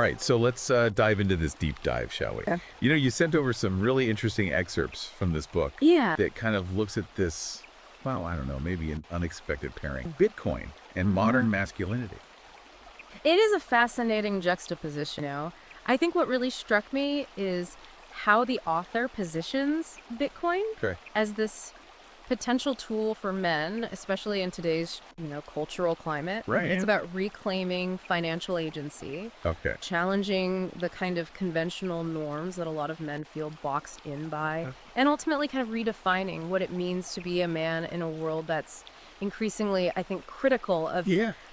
right, so let's dive into this deep dive, shall we? Yeah. You know, you sent over some really interesting excerpts from this book Yeah. that kind of looks at this, well, I don't know, maybe an unexpected pairing. Bitcoin and modern masculinity. It is a fascinating juxtaposition, I think what really struck me is how the author positions Bitcoin Okay. as this potential tool for men, especially in today's, cultural climate. Right. It's about reclaiming financial agency, Okay. challenging the kind of conventional norms that a lot of men feel boxed in by, and ultimately kind of redefining what it means to be a man in a world that's increasingly, I think, critical of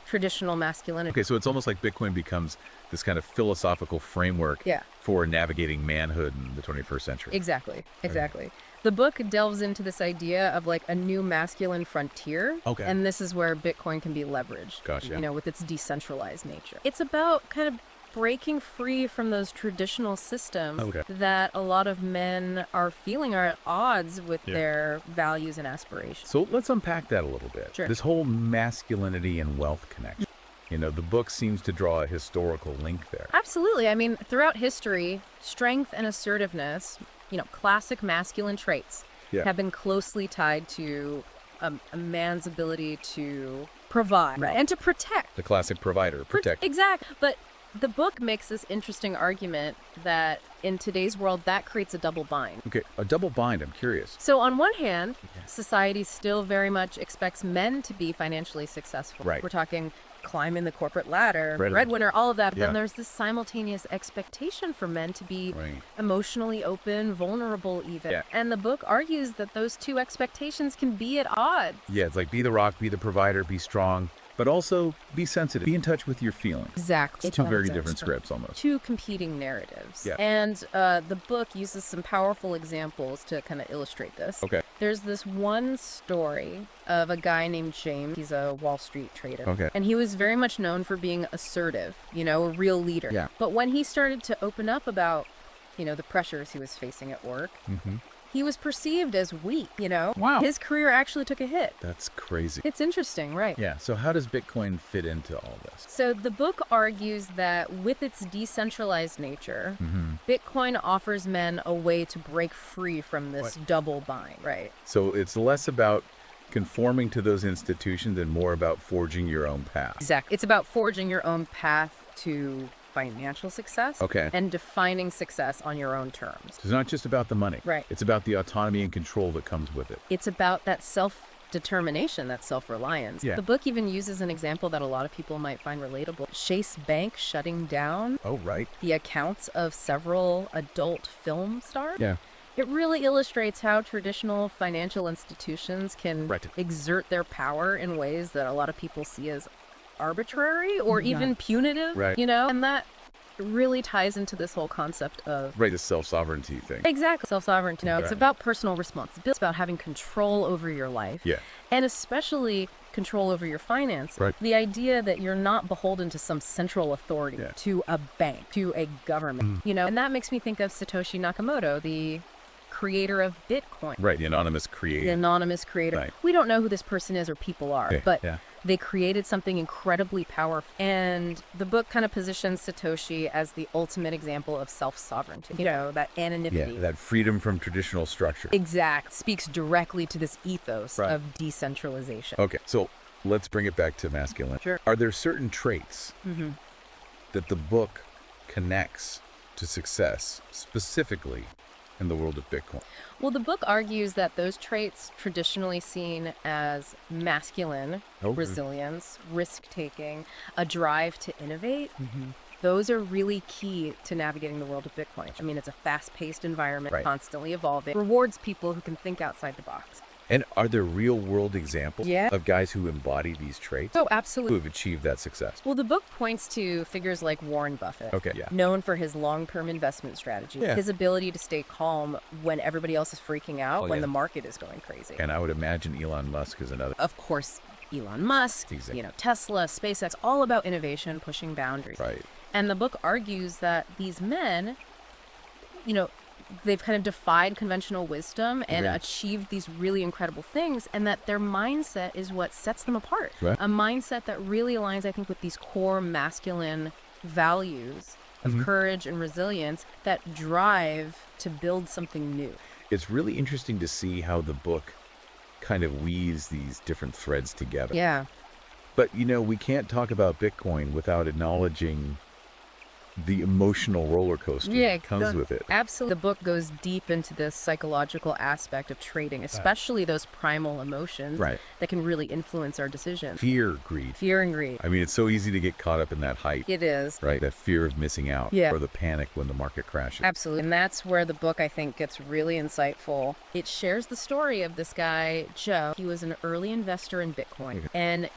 traditional masculinity. Okay, so it's almost like Bitcoin becomes this kind of philosophical framework for navigating manhood in the 21st century. Exactly. The book delves into this idea of like a new masculine frontier. Okay. And this is where Bitcoin can be leveraged. Gotcha. With its decentralized nature. It's about kind of breaking free from those traditional systems that a lot of men are feeling are at odds with their values and aspirations. So let's unpack that a little bit. Sure. This whole masculinity and wealth connection. The book seems to draw a historical link there. Absolutely. I mean, throughout history, strength and assertiveness, classic masculine traits have been closely tied to a man's ability to provide and to protect. The classic provider, protect. Exactly. But the book makes this interesting argument that in today's world, that creates a double bind. Okay, a double bind, I'm curious. So on one hand, society still very much expects men to be financially successful. Right. We're talking climbing the corporate ladder, Right. breadwinner, all of that. But Yeah. then there's this simultaneous expectation for men to be emotionally open, vulnerable even. Yeah. And the book argues that those two expectations can be at odds. Yeah, it's like be the rock, be the provider, be strong, but also be sensitive. Be in touch with your feelings. Exactly. It's two very different scripts almost. Two competing narratives. Yeah. And the book uses some powerful examples to kind of illustrate this. Okay. There's this one story of a guy named James. He's a Wall Street trader. Okay. And he was very much known for being assertive, a real leader. Yeah. But when he started to open up about, the pressures he was facing at work, he was perceived as weak, Wow. His career actually took a hit. That's crazy. It's interesting, right? Yeah, so how does Bitcoin fit into all this? So the book argues that with its decentralized nature, Bitcoin offers men a way to break free from this double bind, right? So it's less about conforming to those institutions and more about forging your own path. Exactly. It's about forging your own path to financial success and defining success on your own terms. It's not just about the money. Right. It's about the autonomy and control that comes with it. It's about that self-determination, that self-reliance. Yeah. The book even uses an example that a lot of people might find relatable. Chase Bank shutting down Oh, right. the accounts of several adult film stars. Yeah. It really illustrates how traditional financial institutions can exert their power in ways that a lot of people see as arbitrary or even punitive, Right. And that really ties into this whole concept of Right, the self-sovereignty thing. exactly self-sovereignty. It's Right. about personal responsibility. It's about having control over your life. Yeah. And especially control over your finances. Right. The idea that you're not beholden to some central authority, to a bank, to a government, and that makes me think of Satoshi Nakamoto, the creator of Bitcoin. Right, the anonymous creator. The anonymous creator. Right. We don't know who this person is or people are, but yeah. they created something incredibly powerful. And the book kind of positions Satoshi as the ultimate example of self-sovereignty. That anonymity. Yeah, that freedom from traditional structure. Exact. Speaks directly to this ethos Right. of decentralization. Okay, so let's bring it back to masculine. Sure. Are there certain traits that the book connects to success, specifically in the world of Bitcoin? Well, the book argues that those traits traditionally seen as masculine, resilience, risk-taking, a drive to innovate, those are really key to navigating the world of Bitcoin. I mean, it's a fast-paced environment, constantly evolving, rewards people who can think outside the box. And are there real-world examples Yeah. of guys who embody these traits, Oh, who absolutely. have achieved that success? Well, the book points to figures like Warren Buffett, Okay, yeah. known for his long-term investment strategy, Yeah. his ability to stay calm when everybody else is freaking out, Oh, when yeah. the market is going crazy. And I would imagine Elon Musk is another. Of course, Elon Musk, Exactly. Tesla, SpaceX, all about innovation, pushing boundaries. Right. And the book argues that these men, they've kind of defied conventional wisdom and achieved these really incredible things, and that their mindset is what sets them apart. Right. A mindset that really aligns, I think, with these core masculine values of courage and resilience that drive to build something new. It's really interesting to see how the book kind of weaves these different threads together. Yeah. But, we can't talk about Bitcoin without acknowledging the emotional roller coaster that comes with it. Absolutely. The book goes deep into this psychological aspect of trading, especially those primal emotions that can really influence our decisions. Fear, greed. Fear and greed. I mean, it's so easy to get caught up in that hype. It is. Right? That fear of missing out or the panic when the market crashes. Absolutely. And that's where the book, I think, gets really insightful. It shares the story of this guy, Joe. He was an early investor in Bitcoin. And,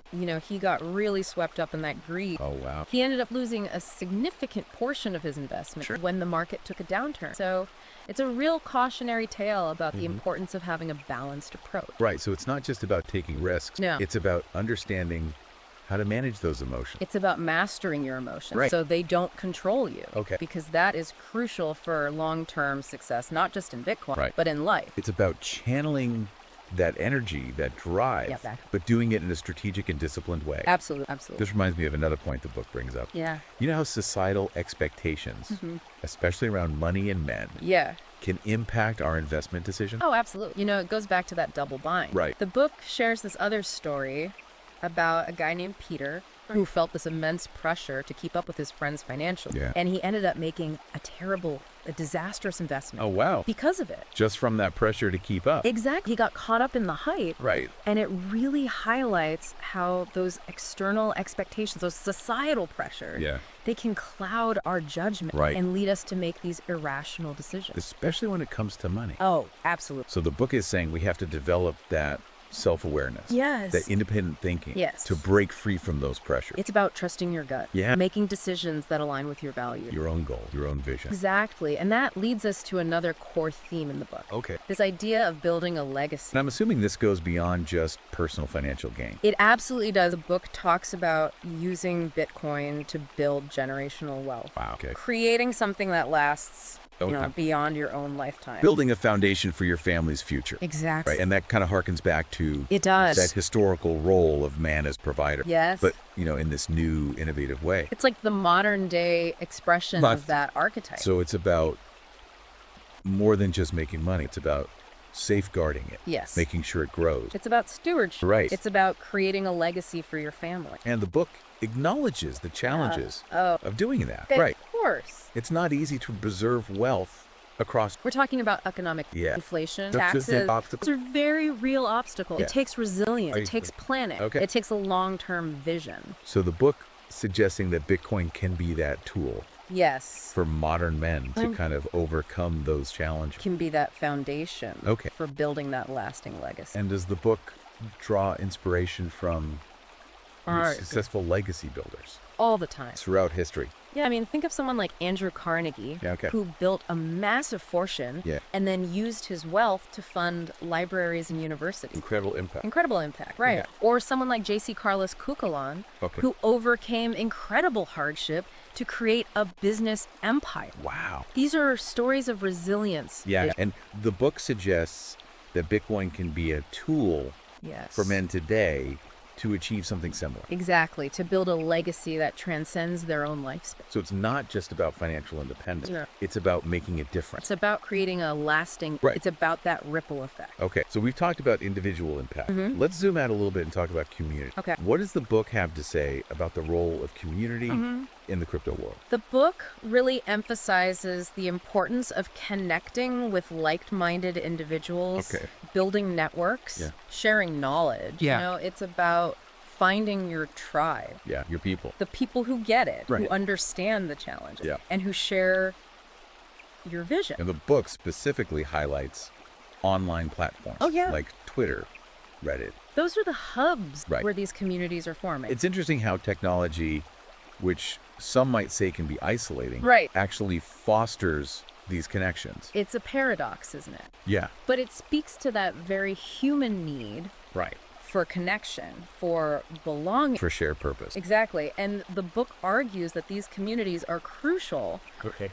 he got really swept up in that greed. Oh, wow. He ended up losing a significant portion of his investment when the market took a downturn. So it's a real cautionary tale about the importance of having a balanced approach. Right. So it's not just about taking risks. No. It's about understanding how to manage those emotions. It's about mastering your emotions so they don't control you. Okay. Because that is crucial for long-term success, not just in Bitcoin, but in life. It's about channeling that energy, that drive, but doing it in a strategic and disciplined way. Absolutely. Absolutely. This reminds me of another point the book brings up. Yeah. You know how societal expectations, especially around money and men, can impact our investment decisions? Oh, absolutely. It goes back to that double bind. Right. The book shares this other story about a guy named Peter who felt this immense pressure to keep up with his friends financially. Yeah. And he ended up making a disastrous investment. Oh, wow. Because of it. Just from that pressure to keep up. Exactly. He got caught up in the hype. Right. And it really highlights how those external expectations, those societal pressures, they can cloud our judgment and lead us to make these irrational decisions. Especially when it comes to money. Oh, absolutely. So the book is saying we have to develop that self-awareness. Yes. That independent thinking. Yes. To break free from those pressures. It's about trusting your gut. Yeah. Making decisions that align with your values. Your own goal, your own vision. Exactly. And that leads us to another core theme in the book. Okay. This idea of building a legacy. And I'm assuming this goes beyond just personal financial gain. It absolutely does. The book talks about using Bitcoin to build generational wealth. Wow. Okay. Creating something that lasts beyond your own lifetime. Building a foundation for your family's future. Exactly. Right. And that kind of harkens back to that historical role of man as provider. Yes. But, in this new innovative way. It's like the modern day expression of that archetype. So it's about more than just making money. It's about safeguarding it. Yes. Making sure it grows. It's about stewardship. Right. It's about creating a legacy for your family. And the book acknowledges the challenges of doing that. Right. Of course. It's not easy to preserve wealth across. We're talking about economic inflation, taxes. Those are very real obstacles. It takes resilience. It takes planning. It takes a long-term vision. So the book suggesting that Bitcoin can be that tool. Yes. For modern men to kind of overcome those challenges. Can be that foundation for building that lasting legacy. And does the book draw inspiration from successful legacy builders? All the time. Throughout history. Yeah, I mean, think of someone like Andrew Carnegie, who built a massive fortune and then used his wealth to fund libraries and universities. Incredible impact. Incredible impact, right. Yeah. Or someone like J.C. Carlos Cucolon, who overcame incredible hardship to create a business empire. Wow. These are stories of resilience. Yeah, and the book suggests that Bitcoin can be a tool for men today to achieve something similar. Exactly, to build a legacy that transcends their own lifespan. So it's not just about financial independence. No. It's about making a difference. It's about creating a lasting, it's about that ripple effect. Okay, so we've talked about individual impact. Let's zoom out a little bit and talk about community. Okay. What does the book have to say about the role of community in the crypto world? The book really emphasizes the importance of connecting with like-minded individuals, building networks, sharing knowledge. It's about finding your tribe. Yeah, your people. The people who get it, who understand the challenges, and who share your vision. And the book specifically highlights online platforms. Like Twitter, Reddit. Those are the hubs where these communities are forming. It's interesting how technology, which some might say can be isolating, actually fosters these connections. It's a paradox, isn't it? Yeah. But it speaks to that very human need for connection, for belonging. For shared purpose. Exactly. And the book argues that these communities are crucial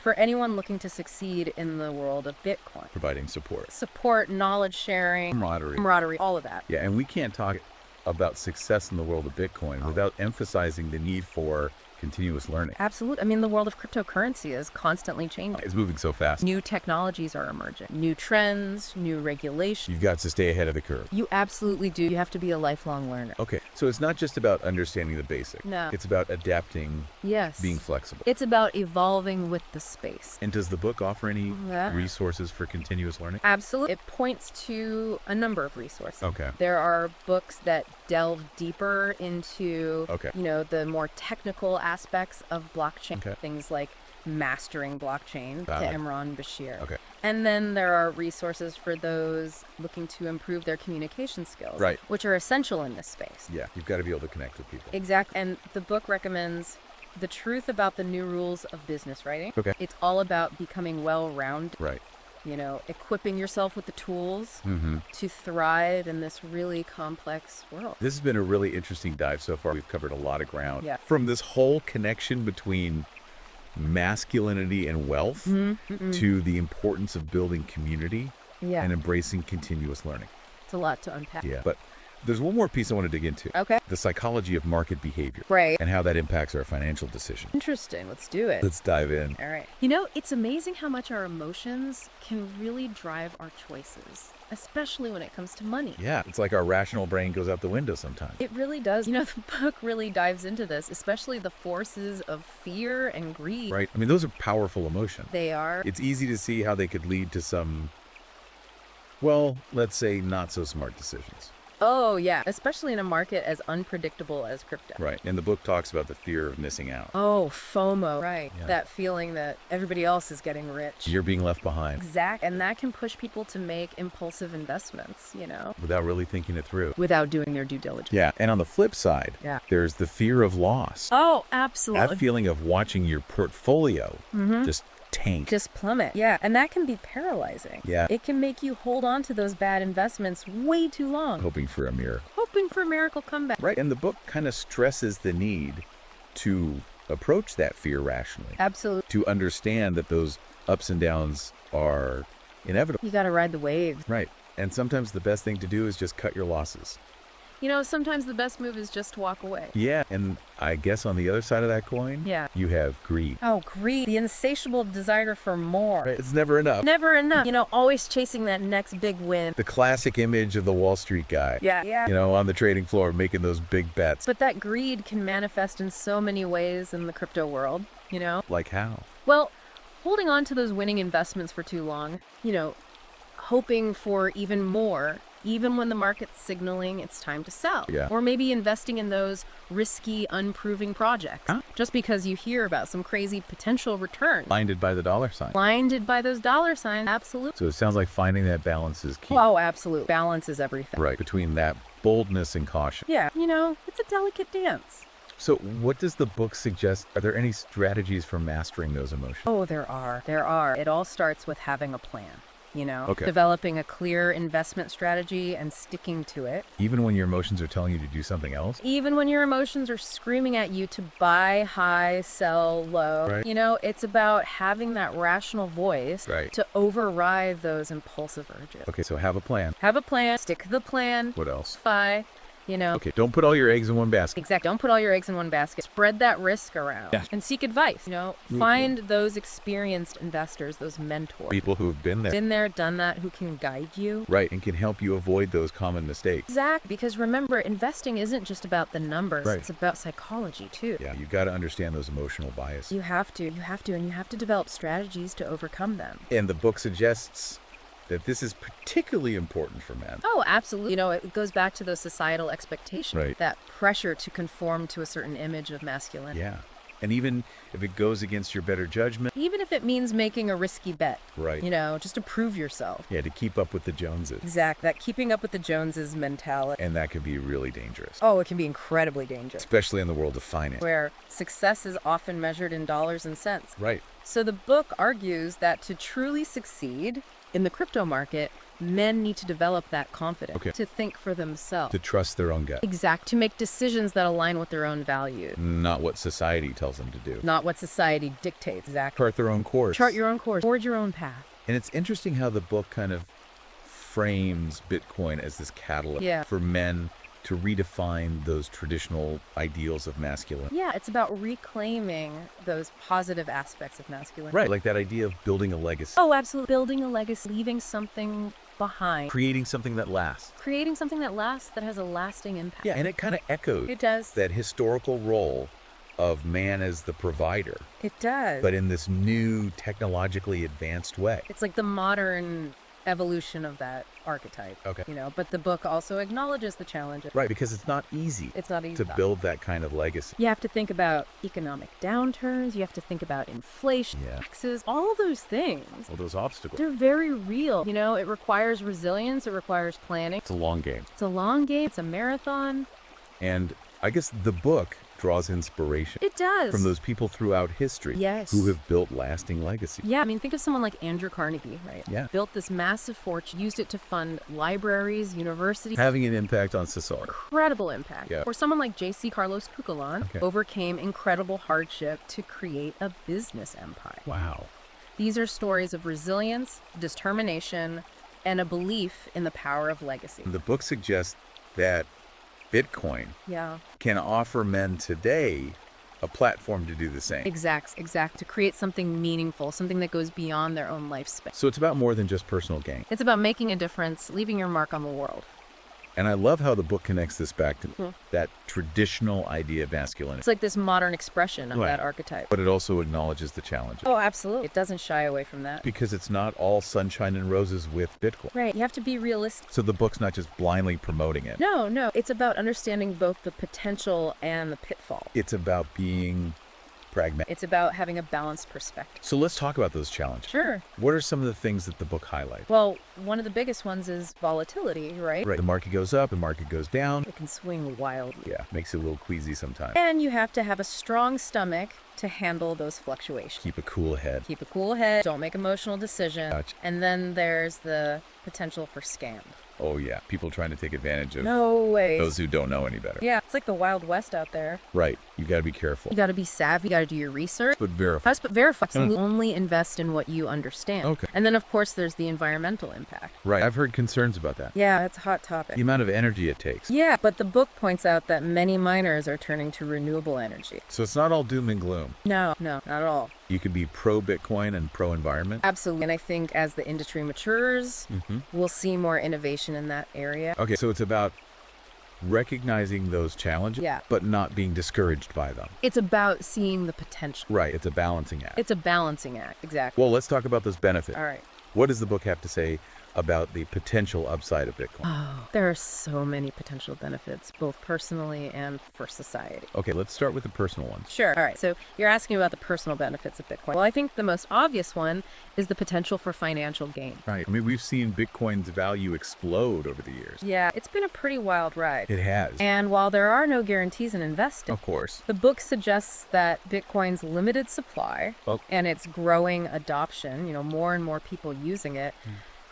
for anyone looking to succeed in the world of Bitcoin. Providing support. Support, knowledge sharing, camaraderie, all of that. Yeah, and we can't talk about success in the world of Bitcoin without emphasizing the need for continuous learning. Absolutely. I mean, the world of cryptocurrency is constantly changing. It's moving so fast. New technologies are emerging, new trends, new regulations. You've got to stay ahead of the curve. You absolutely do. You have to be a lifelong learner. Okay, so it's not just about understanding the basic. No. It's about adapting, Yes. being flexible. It's about evolving with the space. And does the book offer any Yeah. resources for continuous learning? Absolutely. It points to a number of resources. Okay. There are books that delve deeper into, Okay. the more technical aspects of blockchain. Okay. Things like Mastering Blockchain Got to it. Imran Bashir. Okay. And then there are resources for those looking to improve their communication skills, Right. which are essential in this space. Yeah, you've got to be able to connect with people. Exactly. And the book recommends The Truth About the New Rules of Business Writing. Okay. It's all about becoming well-rounded, Right. equipping yourself with the tools Mm-hmm. to thrive in this really complex world. This has been a really interesting dive so far. We've covered a lot of ground. Yeah. From this whole connection between masculinity and wealth to the importance of building community Yeah. and embracing continuous learning. It's a lot to unpack. Yeah. But there's one more piece I want to dig into. Okay. The psychology of market behavior. Right. And how that impacts our financial decisions. Interesting. Let's do it. Let's dive in. All right. It's amazing how much our emotions can really drive our choices, especially when it comes to money. Yeah. It's like our rational brain goes out the window sometimes. It really does. The book really dives into this, especially the forces of fear and greed. Right? I mean, those are powerful emotions. They are. It's easy to see how they could lead to some, well, let's say not so smart decisions. Oh, yeah. Especially in a market as unpredictable as crypto. Right. And the book talks about the fear of missing out. Oh, FOMO. Right. Yeah. That feeling that everybody else is getting rich. You're being left behind Exactly. And that can push people to make impulsive investments, without really thinking it through. without doing their due diligence. Yeah. And on the flip side, Yeah. there's the fear of loss. Oh, absolutely. That feeling of watching your portfolio just tank. Just plummet. Yeah. And that can be paralyzing. Yeah. It can make you hold on to those bad investments way too long, Hoping for a miracle. hoping for a miracle comeback. Right. And the book kind of stresses the need to approach that fear rationally, Absolutely. to understand that those ups and downs are inevitable. You got to ride the waves. Right. And sometimes the best thing to do is just cut your losses. Sometimes the best move is just to walk away. Yeah. And I guess on the other side of that coin, Yeah. you have greed. Oh, greed. The insatiable desire for more. Right? It's never enough. Never enough. Always chasing that next big win. The classic image of the Wall Street guy. Yeah. Yeah. On the trading floor making those big bets. But that greed can manifest in so many ways in the crypto world, Like how? Well, holding on to those winning investments for too long, hoping for even more, even when the market's signaling it's time to sell. Yeah. Or maybe investing in those risky, unproving projects. Huh? Just because you hear about some crazy potential return. Blinded by the dollar sign. Blinded by those dollar signs. Absolutely. So it sounds like finding that balance is key. Oh, absolute. Balance is everything. Right. Between that boldness and caution. Yeah. It's a delicate dance. So what does the book suggest? Are there any strategies for mastering those emotions? Oh, there are. There are. It all starts with having a plan. Okay. Developing a clear investment strategy and sticking to it. Even when your emotions are telling you to do something else? Even when your emotions are screaming at you to buy high, sell low. Right. It's about having that rational voice Right. to override those impulsive urges. Okay, so have a plan. Have a plan, stick to the plan, What else? fi, Okay, don't put all your eggs in one basket. Exactly. Don't put all your eggs in one basket. Spread that risk around. Yeah. And seek advice. Find those experienced investors, those mentors. People who have been there. Been there, done that, who can guide you. Right, and can help you avoid those common mistakes. Exactly. Because remember, investing isn't just about the numbers. Right. It's about psychology too. Yeah, you've got to understand those emotional biases. You have to, and you have to develop strategies to overcome them. And the book suggests that this is particularly important for men. Oh, absolutely. It goes back to those societal expectations. Right. That pressure to conform to a certain image of masculinity. Yeah. And even if it goes against your better judgment. Even if it means making a risky bet. Right. Just to prove yourself. Yeah, to keep up with the Joneses. Exactly. That keeping up with the Joneses mentality. And that can be really dangerous. Oh, it can be incredibly dangerous. Especially in the world of finance. Where success is often measured in dollars and cents. Right. So the book argues that to truly succeed in the crypto market, men need to develop that confidence. Okay. To think for themselves. To trust their own gut. Exact. To make decisions that align with their own values. Not what society tells them to do. Not what society dictates. Exactly. Chart their own course. Chart your own course. Forge your own path. And it's interesting how the book kind of frames Bitcoin as this catalyst Yeah. for men to redefine those traditional ideals of masculine. Yeah, it's about reclaiming those positive aspects of masculinity. Right, like that idea of building a legacy. Oh, absolutely. Building a legacy, leaving something behind. Creating something that lasts. Creating something that lasts, that has a lasting impact. Yeah, and it kind of echoes It does. that historical role of man as the provider, It does. but in this new technologically advanced way. It's like the modern evolution of that archetype. Okay. But the book also acknowledges the challenges. Right, because it's not easy It's not easy to build that kind of legacy. You have to think about economic downturns. You have to think about inflation, Yeah. taxes, all those things. All those obstacles. They're very real. It requires resilience. It requires planning. It's a long game. It's a long game. It's a marathon. And I guess the book draws inspiration It does. from those people throughout history Yes. who have built lasting legacy. Yeah, think of someone like Andrew Carnegie, right? Yeah. Built this massive fortune, used it to fund libraries, universities. Having an impact on society. Incredible impact. Yeah. Or someone like J.C. Carlos Cucolon Okay. overcame incredible hardship to create a business empire. Wow. These are stories of resilience, determination, and a belief in the power of legacy. The book suggests that Bitcoin Yeah. can offer men today a platform to do the same. Exact. To create something meaningful, something that goes beyond their own lifespan. So it's about more than just personal gain. It's about making a difference, leaving your mark on the world. And I love how the book connects this back to that traditional idea of masculinity. It's like this modern expression of Right. that archetype. But it also acknowledges the challenges. Oh, absolutely. It doesn't shy away from that. Because it's not all sunshine and roses with Bitcoin. Right. You have to be realistic. So the book's not just blindly promoting it. No. It's about understanding both the potential and the pitfall. It's about being pragmatic. It's about having a balanced perspective. So let's talk about those challenges. Sure. What are some of the things that the book highlights? Well, one of the biggest ones is volatility, right? Right. The market goes up, the market goes down. It can swing wildly. Yeah, makes it a little queasy sometimes. And you have to have a strong stomach to handle those fluctuations. Keep a cool head. Keep a cool head. Don't make emotional decisions. Gotcha. And then there's the potential for scam. Oh yeah, people trying to take advantage of No way. those who don't know any better. Yeah, it's like the Wild West out there. Right. You got to be careful. You got to be savvy. You got to do your research. But verify. But verify. Only invest in what you understand. Okay. And then, of course, there's the environmental impact. Right. I've heard concerns about that. Yeah, it's a hot topic. The amount of energy it takes. Yeah, but the book points out that many miners are turning to renewable energy. So it's not all doom and gloom. No, not at all. You could be pro-Bitcoin and pro-environment. Absolutely. And I think as the industry matures, we'll see more innovation in that area. Okay, so it's about recognizing those challenges, Yeah. but not being discouraged by them. It's about seeing the potential. Right. It's a balancing act. It's a balancing act. Exactly. Well, let's talk about those benefits. All right. What does the book have to say about the potential upside of Bitcoin? Oh, there are so many potential benefits, both personally and for society. Okay, let's start with the personal ones. Sure. All right. So you're asking about the personal benefits of Bitcoin. Well, I think the most obvious one is the potential for financial gain. Right. I mean, we've seen Bitcoin's value explode over the years. Yeah, it's been a pretty wild ride. It has. And while there are no guarantees in investing, Of course. the book suggests that Bitcoin's limited supply Oh. and its growing adoption, more and more people using it,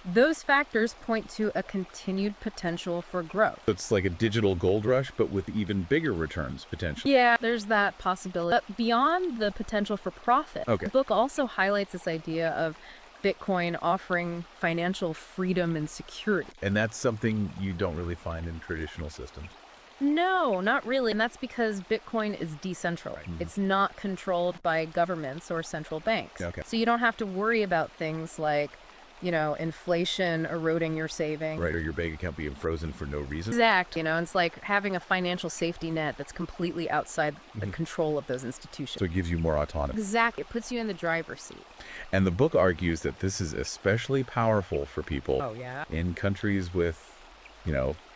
those factors point to a continued potential for growth. It's like a digital gold rush, but with even bigger returns potentially. Yeah, there's that possibility. But beyond the potential for profit, Okay. the book also highlights this idea of Bitcoin offering financial freedom and security. And that's something you don't really find in traditional systems. No, not really. And that's because Bitcoin is decentralized. It's not controlled by governments or central banks. Okay. So you don't have to worry about things like, inflation eroding your savings. Right, or your bank account being frozen for no reason. Exact. It's like having a financial safety net that's completely outside the control of those institutions. So it gives you more autonomy. Exactly. It puts you in the driver's seat. And the book argues that this is especially powerful for people Oh, yeah. in countries with,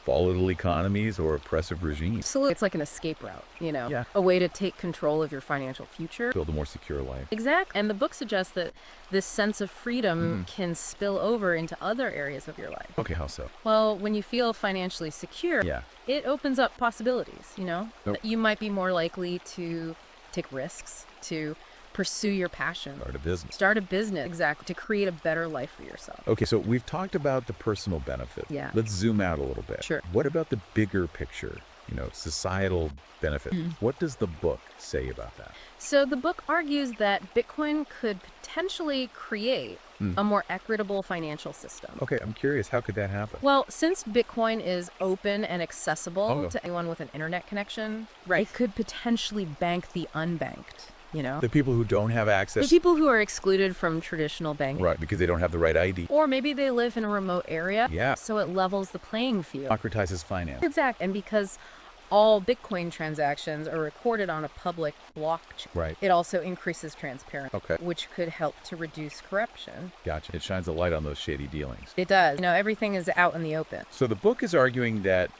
volatile economies or oppressive regimes. Absolutely. It's like an escape route, Yeah. a way to take control of your financial future. Build a more secure life. Exactly. And the book suggests that this sense of freedom can spill over into other areas of your life. Okay, how so? Well, when you feel financially secure, Yeah. it opens up possibilities, Nope. You might be more likely to take risks, to pursue your passion. Start a business. Exactly. To create a better life for yourself. Okay, so we've talked about the personal benefit. Yeah. Let's zoom out a little bit. Sure. What about the bigger picture societal benefit. What does the book say about that? So the book argues that Bitcoin could potentially create a more equitable financial system. Okay, I'm curious, how could that happen? Well, since Bitcoin is open and accessible to anyone with an internet connection, it could potentially bank the unbanked, The people who don't have access. The people who are excluded from traditional banking. Right, because they don't have the right ID. Or maybe they live in a remote area. Yeah. So it levels the playing field. Democratizes finance. Exactly. And because all Bitcoin transactions are recorded on a public blockchain, Right. it also increases transparency, Okay. which could help to reduce corruption. Gotcha. It shines a light on those shady dealings. It does. Everything is out in the open. So the book is arguing that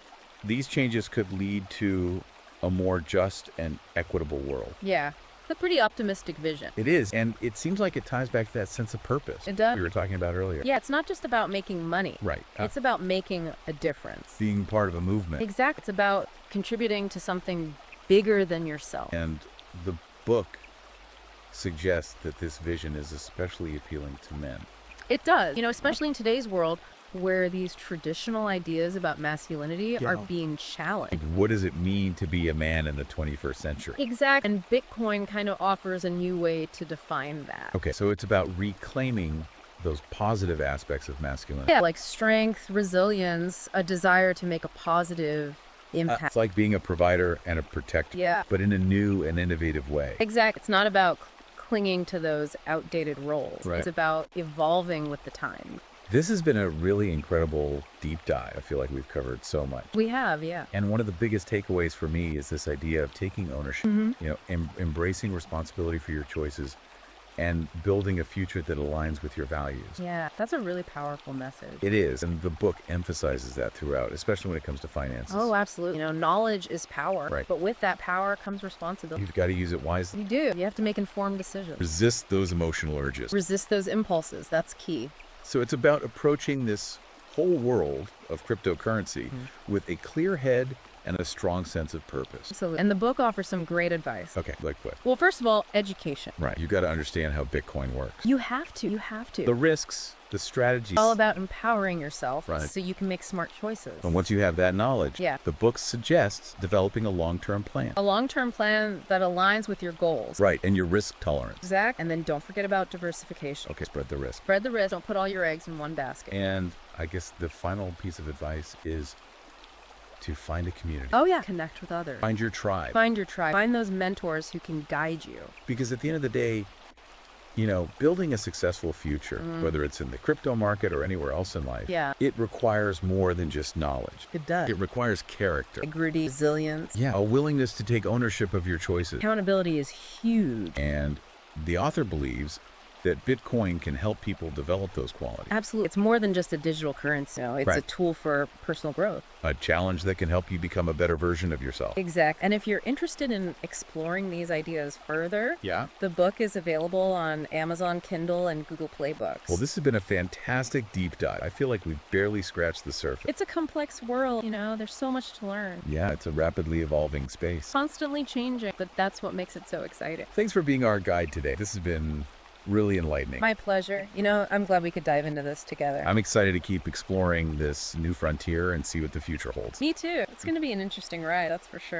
these changes could lead to a more just and equitable world. Yeah. It's a pretty optimistic vision. It is, and it seems like it ties back to that sense of purpose It does. we were talking about earlier. Yeah, it's not just about making money. Right. It's about making a difference. Being part of a movement. Exactly. It's about contributing to something bigger than yourself. And the book suggests that this vision is especially appealing to men. It does. Especially in today's world where these traditional ideas about masculinity are being challenged. What does it mean to be a man in the 21st century? Exactly. And Bitcoin kind of offers a new way to define that. Okay, so it's about reclaiming those positive aspects of masculinity. Yeah, like strength, resilience, a desire to make a positive impact. It's like being a provider and a protector, Yeah. but in a new and innovative way. Exactly. It's not about clinging to those outdated roles. Right. It's about evolving with the time. This has been a really incredible deep dive. I feel like we've covered so much. We have, yeah. And one of the biggest takeaways for me is this idea of taking ownership, embracing responsibility for your choices and building a future that aligns with your values. Yeah, that's a really powerful message. It is, and the book emphasizes that throughout, especially when it comes to finances. Oh, absolutely. Knowledge is power, Right. But with that power comes responsibility. You've got to use it wisely. You do. You have to make informed decisions. Resist those emotional urges. Resist those impulses. That's key. So it's about approaching this whole world of cryptocurrency with a clear head and a strong sense of purpose. Absolutely. And the book offers some great advice. Okay, like what? Well, first of all, education. Right. You got to understand how Bitcoin works. You have to. You have to. The risks, the strategies. It's all about empowering yourself Right. so you can make smart choices. And once you have that knowledge, Yeah. the book suggests developing a long-term plan. A long-term plan that aligns with your goals. Right, and your risk tolerance. Exact. And then don't forget about diversification. Okay, spread the risk. Spread the risk. Don't put all your eggs in one basket. And I guess the final piece of advice is to find a community. Oh, yeah. Connect with others. Find your tribe. Find your tribe. Find those mentors who can guide you. Because at the end of the day, building a successful future, whether it's in the crypto market or anywhere else in life, Yeah. it requires more than just knowledge. It does. It requires character. Integrity, resilience. Yeah, a willingness to take ownership of your choices. Accountability is huge. And the author believes that Bitcoin can help people develop those qualities. Absolutely. It's more than just a digital currency. It's a Right. tool for personal growth. A challenge that can help you become a better version of yourself. Exactly. And if you're interested in exploring these ideas further, Yeah. the book is available on Amazon Kindle and Google Play Books. Well, this has been a fantastic deep dive. I feel like we've barely scratched the surface. It's a complex world, there's so much to learn. Yeah, it's a rapidly evolving space. Constantly changing, but that's what makes it so exciting. Thanks for being our guide today. This has been really enlightening. My pleasure. I'm glad we could dive into this together. I'm excited to keep exploring this new frontier and see what the future holds. Me too. It's going to be an interesting ride, that's for sure.